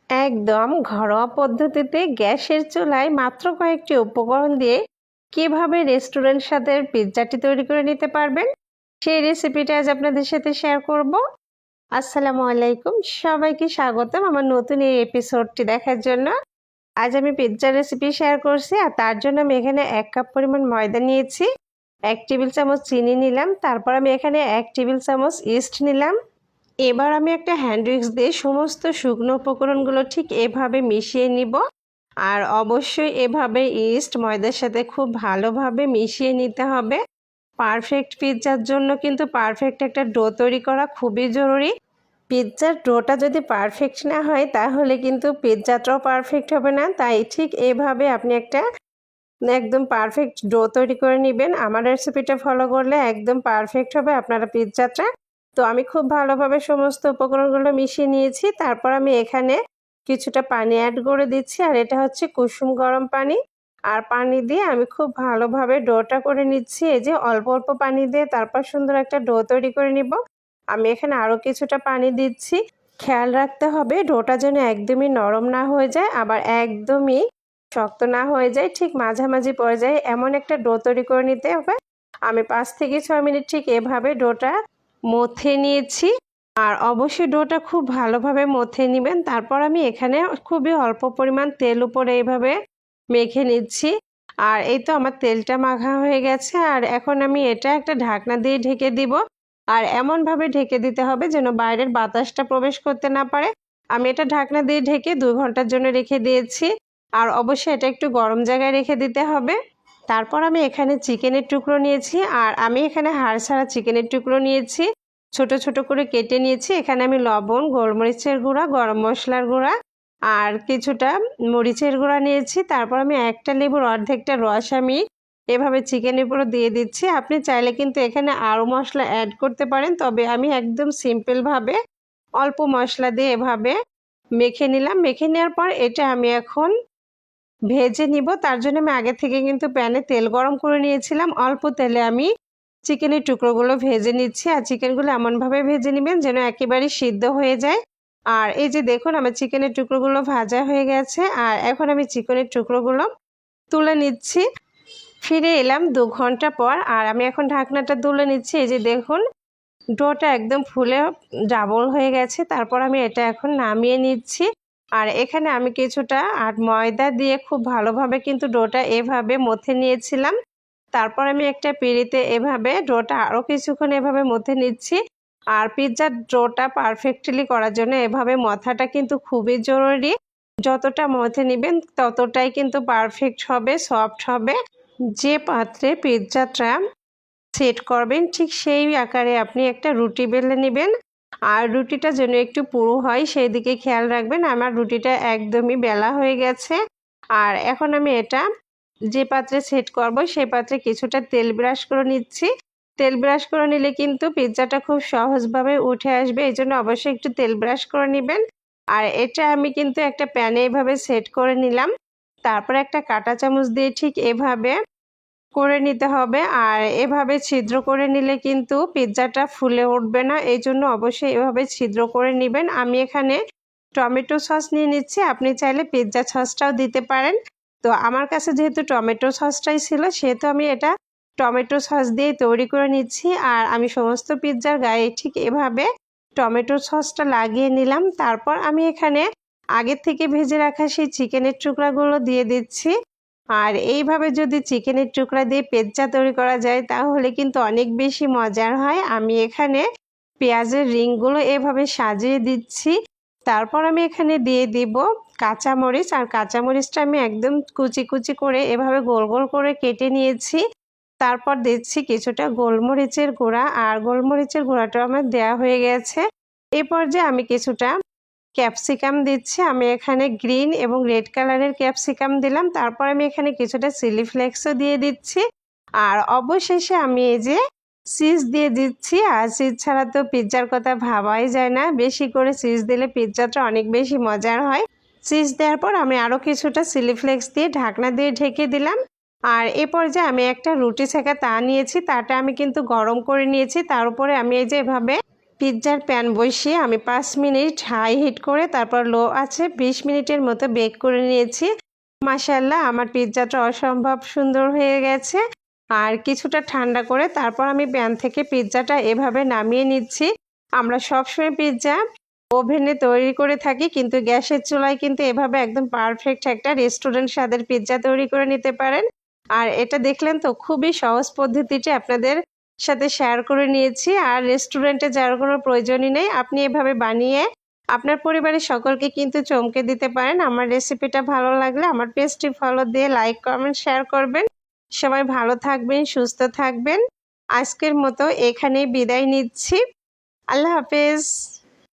একদম ঘরোয়া পদ্ধতিতে গ্যাসের চুলায় মাত্র কয়েকটি উপকরণ দিয়ে কিভাবে রেস্টুরেন্ট স্বাদের পিৎজাটি তৈরি করে নিতে পারবেন সেই রেসিপিটা আজ আপনাদের সাথে শেয়ার করব। আসসালামু আলাইকুম, সবাইকে স্বাগতম আমার নতুন এই এপিসোডটি দেখার জন্য। আজ আমি পিৎজা রেসিপি শেয়ার করছি, আর তার জন্য আমি এখানে 1 কাপ পরিমাণ ময়দা নিয়েছি, 1 টেবিল চামচ চিনি নিলাম, তারপর আমি এখানে 1 টেবিল চামচ ইস্ট নিলাম। এবার আমি একটা হ্যান্ড উইক্স দিয়ে সমস্ত শুকনো উপকরণগুলো ঠিক এভাবে মিশিয়ে নিব। আর অবশ্যই এভাবে ইস্ট ময়দার সাথে খুব ভালোভাবে মিশিয়ে নিতে হবে। পারফেক্ট পিৎজার জন্য কিন্তু পারফেক্ট একটা ডো তৈরি করা খুবই জরুরি। পিৎজার ডোটা যদি পারফেক্ট না হয় তাহলে কিন্তু পিৎজাটাও পারফেক্ট হবে না। তাই ঠিক এভাবে আপনি একটা একদম পারফেক্ট ডো তৈরি করে নেবেন। আমার রেসিপিটা ফলো করলে একদম পারফেক্ট হবে আপনারা পিৎজাটা। তো আমি খুব ভালোভাবে সমস্ত উপকরণগুলো মিশিয়ে নিয়েছি। তারপর আমি এখানে কিছুটা পানি অ্যাড করে দিচ্ছি, আর এটা হচ্ছে কুসুম গরম পানি। আর পানি দিয়ে আমি খুব ভালোভাবে ডোটা করে নিচ্ছি। এই যে অল্প অল্প পানি দিয়ে তারপর সুন্দর একটা ডো তৈরি করে নিব। আমি এখানে আরও কিছুটা পানি দিচ্ছি। খেয়াল রাখতে হবে ডোটা যেন একদমই নরম না হয়ে যায়, আবার একদমই শক্ত না হয়ে যায়, ঠিক মাঝামাঝি পর্যায়ে এমন একটা ডো তৈরি করে নিতে হবে। আমি 5 থেকে 6 মিনিট ঠিক এভাবে ডোটা মথে নিয়েছি। আর অবশ্যই ডোটা খুব ভালোভাবে মথে নেবেন। তারপর আমি এখানে খুবই অল্প পরিমাণ তেল উপরে এইভাবে মেখে নিচ্ছি। আর এই তো আমার তেলটা মাখা হয়ে গেছে। আর এখন আমি এটা একটা ঢাকনা দিয়ে ঢেকে দিব। আর এমনভাবে ঢেকে দিতে হবে যেন বাইরের বাতাসটা প্রবেশ করতে না পারে। আমি এটা ঢাকনা দিয়ে ঢেকে 2 ঘন্টার জন্য রেখে দিয়েছি। আর অবশ্যই এটা একটু গরম জায়গায় রেখে দিতে হবে। তারপর আমি এখানে চিকেনের টুকরো নিয়েছি, আর আমি এখানে হাড় ছাড়া চিকেনের টুকরো নিয়েছি, ছোট ছোট করে কেটে নিয়েছি। এখানে আমি লবণ, গোলমরিচের গুঁড়া, গরম মশলার গুঁড়া আর কিছুটা মরিচের গুঁড়া নিয়েছি। তারপর আমি একটা লেবুর অর্ধেকটা রস আমি এভাবে চিকেনের উপরে দিয়ে দিচ্ছি। আপনি চাইলে কিন্তু এখানে আরও মশলা অ্যাড করতে পারেন, তবে আমি একদম সিম্পলভাবে অল্প মশলা দিয়ে এভাবে মেখে নিলাম। মেখে নেওয়ার পর এটা আমি এখন ভেজে নিব। তার জন্য আমি আগে থেকে কিন্তু প্যানে তেল গরম করে নিয়েছিলাম। অল্প তেলে আমি চিকেনের টুকরোগুলো ভেজে নিচ্ছি। আর চিকেনগুলো এমনভাবে ভেজে নেবেন যেন একেবারে সিদ্ধ হয়ে যায়। আর এই যে দেখুন আমার চিকেনের টুকরোগুলো ভাজা হয়ে গেছে। আর এখন আমি চিকেনের টুকরোগুলো তুলে নিচ্ছি। ফিরে এলাম 2 ঘন্টা পর, আর আমি এখন ঢাকনাটা তুলে নিচ্ছি। এই যে দেখুন ডোটা একদম ফুলে ডাবল হয়ে গেছে। তারপর আমি এটা এখন নামিয়ে নিচ্ছি। আর এখানে আমি কিছুটা ময়দা দিয়ে খুব ভালোভাবে কিন্তু ডোটা এভাবে মথে নিয়েছিলাম। তারপর আমি একটা পিঁড়িতে এভাবে ডোটা আরও কিছুক্ষণ এভাবে মথে নিচ্ছি। আর পিৎজার ডোটা পারফেক্টলি করার জন্য এভাবে মথাটা কিন্তু খুবই জরুরি। যতটা মথে নেবেন ততটাই কিন্তু পারফেক্ট হবে, সফট হবে। যে পাত্রে পিৎজাটা সেট করবেন ঠিক সেই আকারে আপনি একটা রুটি বেলে নেবেন। আর রুটিটা যেন একটু পুরু হয় সেই দিকে খেয়াল রাখবেন। আমার রুটিটা একদমই বেলা হয়ে গেছে। আর এখন আমি এটা যে পাত্রে সেট করব সেই পাত্রে কিছুটা তেল ব্রাশ করে নিচ্ছি। তেল ব্রাশ করে নিলে কিন্তু পিৎজাটা খুব সহজভাবে উঠে আসবে, এই জন্য অবশ্যই একটু তেল ব্রাশ করে নেবেন। আর এটা আমি কিন্তু একটা প্যানে এভাবে সেট করে নিলাম। তারপর একটা কাঁটা চামচ দিয়ে ঠিক এভাবে করে নিতে হবে। আর এভাবে ছিদ্র করে নিলে কিন্তু পিৎজাটা ফুলে উঠবে না, এই জন্য অবশ্যই এভাবে ছিদ্র করে নেবেন। আমি এখানে টমেটো সস নিয়ে নিচ্ছি, আপনি চাইলে পিৎজা সসটাও দিতে পারেন। তো আমার কাছে যেহেতু টমেটো সসটাই ছিল সেহেতু আমি এটা টমেটো সস দিয়ে তৈরি করে নিচ্ছি। আর আমি সমস্ত পিৎজার গায়ে ঠিক এভাবে টমেটো সসটা লাগিয়ে নিলাম। তারপর আমি এখানে আগে থেকে ভেজে রাখা সেই চিকেনের টুকরাগুলো দিয়ে দিচ্ছি। আর এইভাবে যদি চিকেনের টুকরা দিয়ে পিৎজা তৈরি করা যায় তাহলে কিন্তু অনেক বেশি মজার হয়। আমি এখানে পেঁয়াজের রিংগুলো এভাবে সাজিয়ে দিচ্ছি। তারপর আমি এখানে দিয়ে দিব কাঁচামরিচ। আর কাঁচামরিচটা আমি একদম কুচি কুচি করে এভাবে গোল গোল করে কেটে নিয়েছি। তারপর দিচ্ছি কিছুটা গোলমরিচের গুঁড়া, আর গোলমরিচের গুঁড়াটা আমার দেওয়া হয়ে গেছে। এই পর্যায়ে আমি কিছুটা ক্যাপসিকাম দিচ্ছি। আমি এখানে গ্রিন এবং রেড কালারের ক্যাপসিকাম দিলাম। তারপর আমি এখানে কিছুটা চিলি ফ্লেক্সও দিয়ে দিচ্ছি। আর অবশেষে আমি এই যে চিজ দিয়ে দিচ্ছি। আর চিজ ছাড়া তো পিৎজার কথা ভাবাই যায় না, বেশি করে চিজ দিলে পিৎজাটা অনেক বেশি মজার হয়। চিজ দেওয়ার পর আমি আরও কিছুটা চিলি ফ্লেক্স দিয়ে ঢাকনা দিয়ে ঢেকে দিলাম। আর এ পর্যায়ে আমি একটা রুটি সেঁকা তা নিয়েছি, তাটা আমি কিন্তু গরম করে নিয়েছি। তার উপরে আমি এই যে এভাবে পিৎজার প্যান বসিয়ে আমি 5 মিনিট হাই হিট করে তারপর লো আছে 20 মিনিটের মতো বেক করে নিয়েছি। মাশাআল্লাহ আমার পিৎজাটা অসম্ভব সুন্দর হয়ে গেছে। আর কিছুটা ঠান্ডা করে তারপর আমি প্যান থেকে পিৎজাটা এভাবে নামিয়ে নিচ্ছি। আমরা সবসময় পিৎজা ওভেনে তৈরি করে থাকি, কিন্তু গ্যাসের চুলায় কিন্তু এভাবে একদম পারফেক্ট একটা রেস্টুরেন্ট স্বাদের পিৎজা তৈরি করে নিতে পারেন। আর এটা দেখলেন তো, খুবই সহজ পদ্ধতিতে আপনাদের সাথে শেয়ার করে নিয়েছি। আর রেস্টুরেন্টে যাওয়ার কোনো প্রয়োজনই নেই, আপনি এভাবে বানিয়ে আপনার পরিবারের সকলকে কিন্তু চমকে দিতে পারেন। আমার রেসিপিটা ভালো লাগলে আমার পেজটি ফলো দিয়ে লাইক, কমেন্ট, শেয়ার করবেন। সবাই ভালো থাকবেন, সুস্থ থাকবেন। আজকের মতো এখানেই বিদায় নিচ্ছি। আল্লাহ হাফেজ।